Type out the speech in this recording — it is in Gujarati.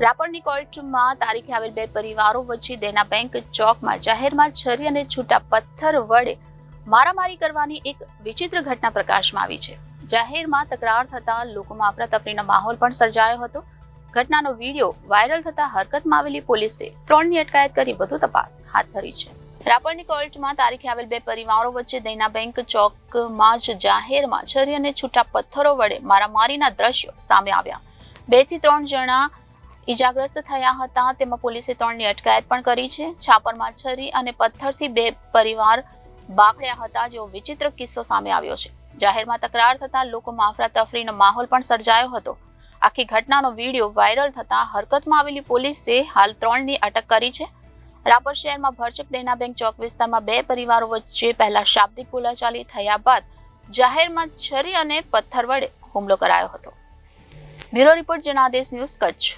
રાપરની કોર્ટમાં તારીખે આવેલ બે પરિવારો વચ્ચે દેના બેંક ચોકમાં જાહેરમાં છરી અને છૂટા પથ્થર વડે મારામારી કરવાની એક વિચિત્ર ઘટના પ્રકાશમાં આવી છે. જાહેરમાં તકરાર થતા લોકોમાં અફરાતફરીનો માહોલ પણ સર્જાયો હતો. ઘટનાનો વિડીયો વાયરલ થતા હરકતમાં આવેલી પોલીસે 3ની અટકાયત કરી વધુ તપાસ હાથ ધરી છે. રાપરની કોર્ટમાં તારીખે આવેલ બે પરિવારો વચ્ચે દેના બેંક ચોકમાં જ જાહેરમાં છરી અને છૂટા પથ્થરો વડે મારામારીના દ્રશ્યો સામે આવ્યા. 2 થી 3 જણા ઈજાગ્રસ્ત થયા હતા. તેમાં પોલીસે 3ની અટકાયત પણ કરી છે. છાપરમાં છરી અને પથ્થરથી બે પરિવાર બાખડ્યા હતા જેવો વિચિત્ર કિસ્સો સામે આવ્યો છે. જાહેરમાં તકરાર થતા લોકોમાં અફરાતફરીનો માહોલ પણ સર્જાયો હતો. આખી ઘટનાનો વિડીયો વાયરલ થતા હરકતમાં આવેલી પોલીસે હાલ 3ની અટક કરી છે. રાપર શહેરમાં ભરચક દેના બેંક ચોક વિસ્તારમાં બે પરિવારો વચ્ચે પહેલા શાબ્દિક બોલાચાલી થયા બાદ જાહેરમાં છરી અને પથ્થર વડે હુમલો કરાયો હતો. Bureau report Janadesh news Kutch.